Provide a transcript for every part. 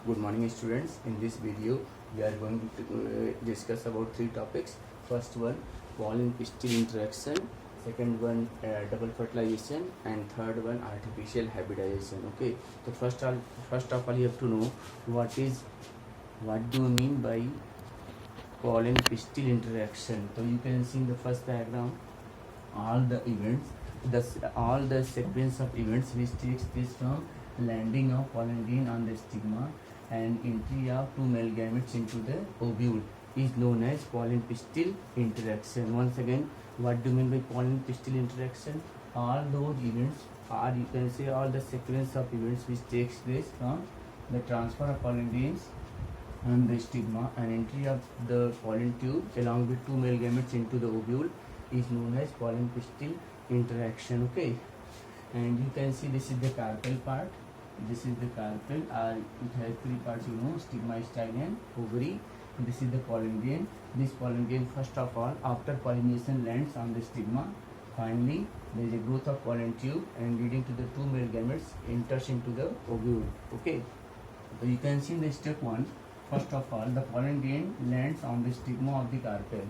Good morning students. In this video we are going to discuss about three topics. First one, pollen pistil interaction. Second one, double fertilization, and third one, artificial hybridization. Okay, so first of all you have to know what do you mean by pollen pistil interaction. So you can see in the first diagram all the events, all the sequence of events which takes place from landing of pollen grain on the stigma and entry of two male gametes into the ovule is known as pollen pistil interaction. Once again, what do you mean by pollen pistil interaction? All those events, or you can say all the sequence of events which takes place from the transfer of pollen grains on the stigma and entry of the pollen tube along with two male gametes into the ovule is known as pollen pistil interaction. Okay, and you can see this is the carpel part. This is the carpel, it has three parts, stigma, style and ovary. This is the pollen grain. This pollen grain, first of all, after pollination lands on the stigma. Finally, there is a growth of pollen tube and leading to the two male gametes enters into the ovule. Okay, so you can see in the step 1, first of all, the pollen grain lands on the stigma of the carpel.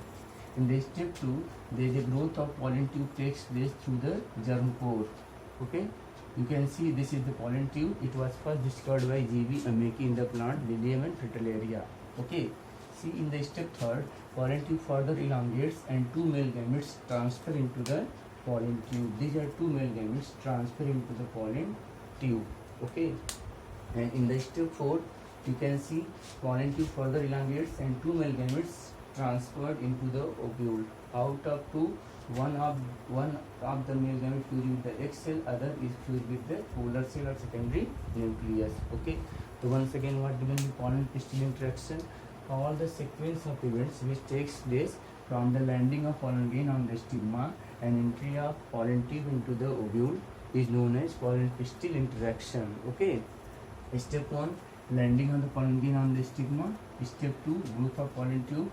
In the step 2, there is a growth of pollen tube takes place through the germ pore. Okay, you can see this is the pollen tube. It was first discovered by G.V. Amici in the plant Lilium and Fritillaria. Okay, see in the step 3, pollen tube further elongates and two male gametes transfer into the pollen tube. These are two male gametes transfer into the pollen tube. Okay, and in the step 4, you can see pollen tube further elongates and two male gametes transferred into the ovule. Out of two, one of the male gamete fused with the egg cell, other is fused with the polar cell or secondary nucleus. Okay, so once again, what do you mean pollen pistil interaction? All the sequence of events which takes place from the landing of pollen grain on the stigma and entry of pollen tube into the ovule is known as pollen pistil interaction. Okay, step 1, landing of the pollen grain on the stigma. Step 2, growth of pollen tube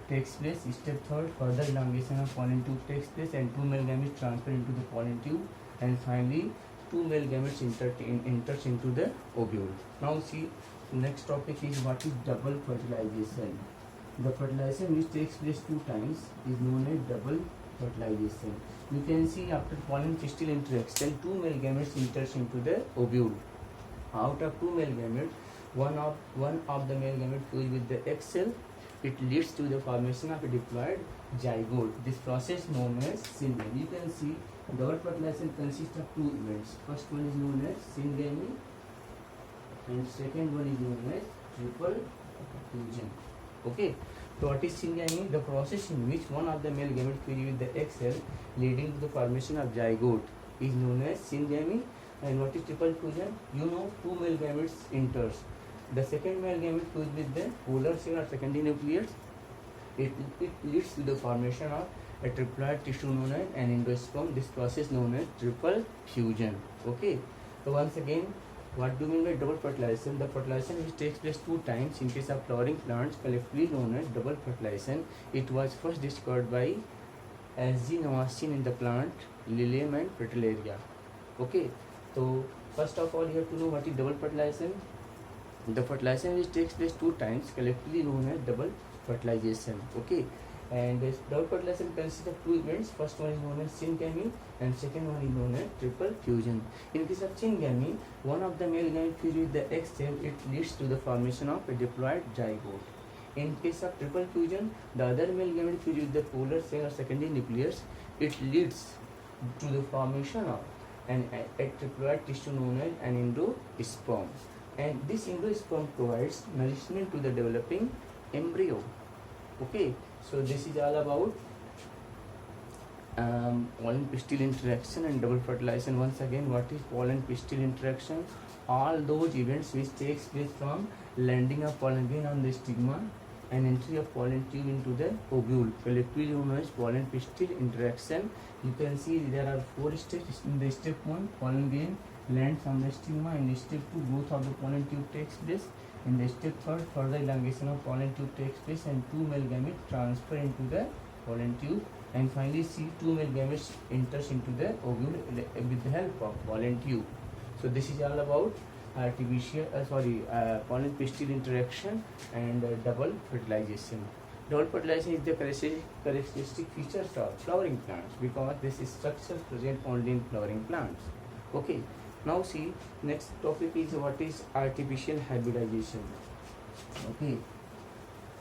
takes place. Step 3, further elongation of pollen tube takes place and two male gametes transfer into the pollen tube, and finally two male gametes enters into the ovule. Now see, next topic is what is double fertilization. The fertilization which takes place 2 times is known as double fertilization. You can see after pollen pistil interaction, two male gametes enters into the ovule. Out of two male gametes, one of the male gametes fused with the egg cell. It leads to the formation of a diploid zygote. This process known as syngamy. You can see double fertilization consists of 2 events. First one is known as syngamy and second one is known as triple fusion. Okay, so what is syngamy? The process in which one of the male gametes fused with the egg cell leading to the formation of zygote is known as syngamy. And what is triple fusion? Two male gametes enters. The second male gamete fused with the polar cell or secondary nucleus. It leads to the formation of a triploid tissue known as an endosperm. This process known as triple fusion. Okay. So once again, what do you mean by double fertilization? The fertilization which takes place 2 times in case of flowering plants, collectively known as double fertilization. It was first discovered by S.G. Nowachin in the plant Lilium and Fritillaria. Okay. So first of all, you have to know what is double fertilization. The fertilization which takes place 2 times, collectively known as double fertilization. Okay, and this double fertilization consists of 2 events. First one is known as syngamy and second one is known as triple fusion. In case of syngamy, one of the male gametes fused with the egg cell, it leads to the formation of a diploid zygote. In case of triple fusion, the other male gamete fused with the polar cell or secondary nucleus, it leads to the formation of a triploid tissue known as an endosperm. And this endosperm provides nourishment to the developing embryo. Okay, so this is all about pollen pistil interaction and double fertilization. Once again, what is pollen pistil interaction? All those events which takes place from landing of pollen grain on the stigma and entry of pollen tube into the ovule, collectively known as pollen pistil interaction. You can see there are 4 steps. In the step 1, pollen grain lands on the stigma. In step 2, growth of the pollen tube takes place. In the step 3, further elongation of pollen tube takes place and two male gametes transfer into the pollen tube. And finally, two male gametes enters into the ovule with the help of pollen tube. So this is all about pollen pistil interaction and double fertilization. Double fertilization is the characteristic features of flowering plants because this is structure present only in flowering plants. Okay, now see, next topic is what is artificial hybridization. Okay,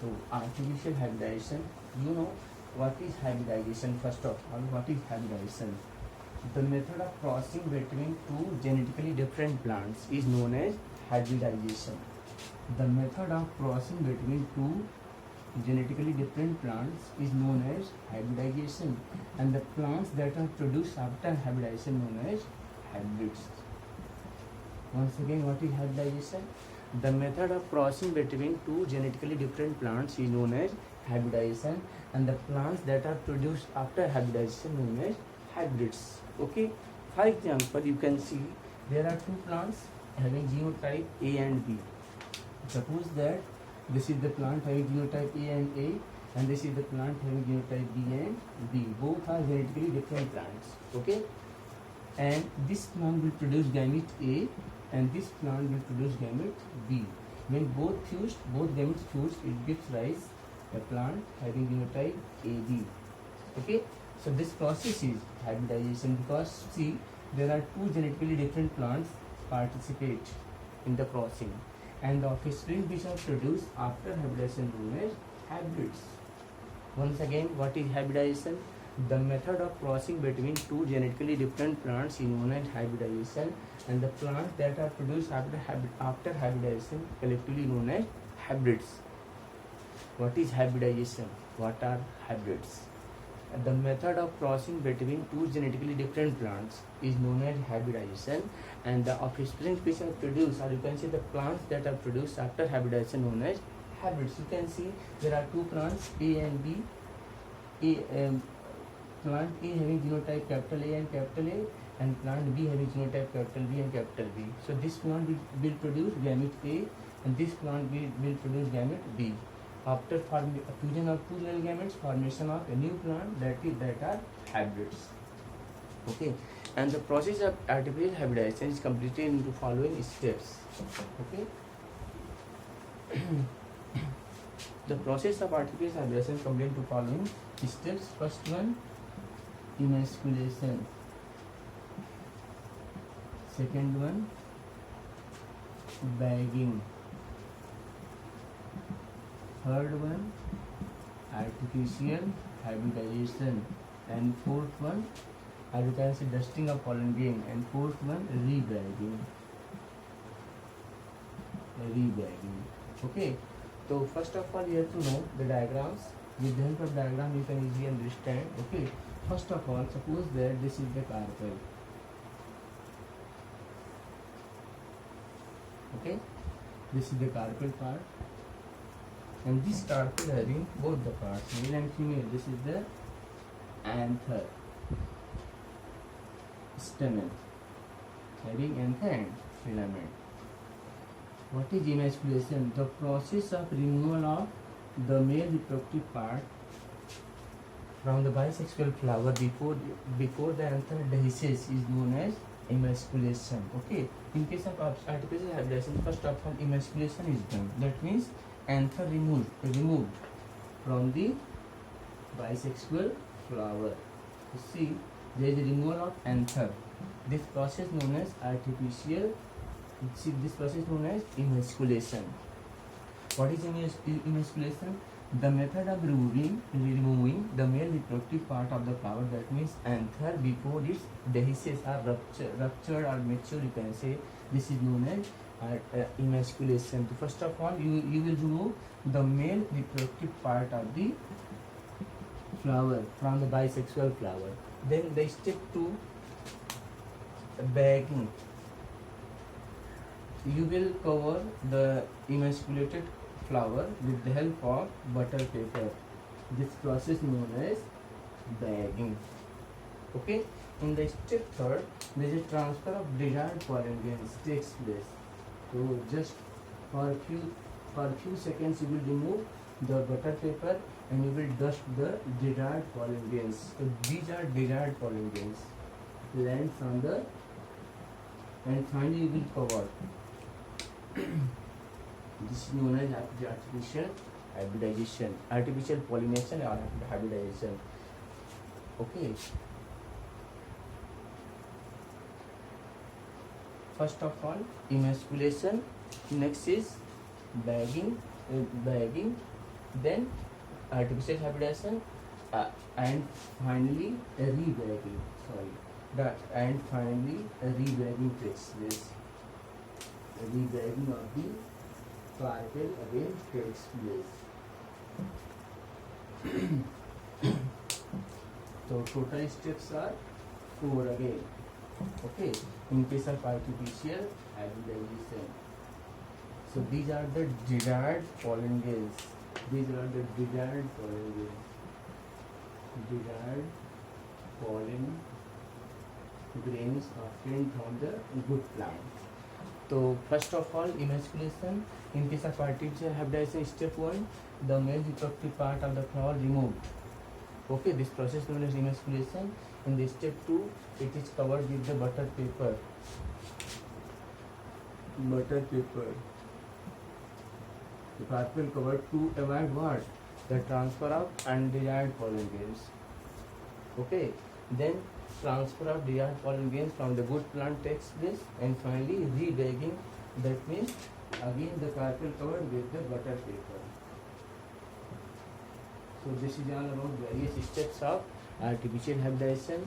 so artificial hybridization, you know what is hybridization. First of all, what is hybridization? The method of crossing between two genetically different plants is known as hybridization. The method of crossing between two genetically different plants is known as hybridization, and the plants that are produced after hybridization known as hybrids. Once again, what is hybridization? The method of crossing between two genetically different plants is known as hybridization, and the plants that are produced after hybridization known as hybrids. Okay, for example, you can see there are two plants having genotype A and B. Suppose that this is the plant having genotype A and A, and this is the plant having genotype B and B. Both are genetically different plants. Okay, and this plant will produce gamete A, and this plant will produce gamete B. When both gametes fused, it gives rise a plant having genotype AB. Okay, so this process is hybridization because see, there are two genetically different plants participate in the crossing, and the offspring which are produced after hybridization known as hybrids. Once again, what is hybridization? The method of crossing between two genetically different plants is known as hybridization, and the plants that are produced after hybridization collectively known as hybrids. What is hybridization? What are hybrids? The method of crossing between two genetically different plants is known as hybridization, and the offspring which are produced, or you can say the plants that are produced after hybridization known as hybrids. You can see there are two plants A and B. Plant A having genotype capital A and capital A, and plant B having genotype capital B and capital B. So this plant will produce gamete A, and this plant will produce gamete B. After fusion of two little gametes, formation of a new plant that are hybrids. Okay, and the process of artificial hybridization is completed into following steps. Okay, the process of artificial hybridization is completed into following steps. First one, emasculation. Second one, bagging. Third one, artificial hybridization, and fourth one, or you can say dusting of pollen grain, and fourth one, rebagging. Okay, so first of all you have to know the diagrams. With the help of diagram you can easily understand. Okay, first of all, suppose that this is the carpel. Okay, this is the carpel part, and this carpel having both the parts, male and female. This is the anther, stamen having anther and filament. What is emasculation? The process of removal of the male reproductive part from the bisexual flower before the anther dehisces is known as emasculation. Okay, in case of artificial hybridization, first of all emasculation is done. That means anther removed from the bisexual flower. You see, there is a removal of anther. This process known as artificial. This process known as emasculation. What is emasculation? The method of removing the male reproductive part of the flower, that means anther, before its dehisces are ruptured or mature, you can say. This is known as emasculation. So first of all, you will remove the male reproductive part of the flower from the bisexual flower. Then the step 2, bagging. You will cover the emasculated flower with the help of butter paper. This process known as bagging. Okay, in the step 3rd, there is a transfer of desired pollen grains takes place. So just for a few seconds you will remove the butter paper and you will dust the desired pollen grains. So these are desired pollen grains. Lands on the, and finally you will cover This is known as artificial hybridization, artificial pollination or hybridization. Okay. First of all, emasculation. Next is bagging, then artificial hybridization, and finally rebagging. And finally rebagging takes place. Rebagging of the carpel again takes place. So total steps are 4 again. Okay. In case of artificial hybridization. So these are the desired pollen grains. Desired pollen grains obtained from the good plant. So first of all, emasculation. In case of artificial hybridization, step 1, the male reproductive part of the flower removed. Okay, this process known as emasculation. In the step 2, it is covered with the butter paper. The carpel covered to avoid what? The transfer of undesired pollen grains. Okay, then transfer of desired pollen grains from the good plant takes place, and finally rebagging. That means again the carpel covered with the butter paper. So this is all about various steps of artificial hybridization.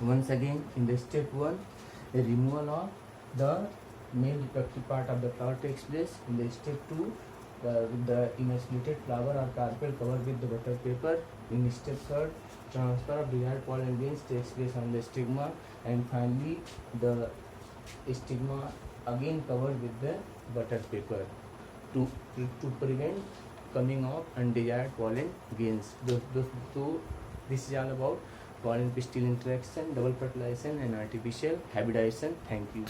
Once again, in the step 1, the removal of the male reproductive part of the flower takes place. In the step 2, the emasculated flower or carpel covered with the butter paper. In step 3, transfer of desired pollen grains takes place on the stigma, and finally the stigma again covered with the butter paper to prevent coming of undesired pollen grains. So this is all about pollen pistil interaction, double fertilization and artificial hybridization. Thank you.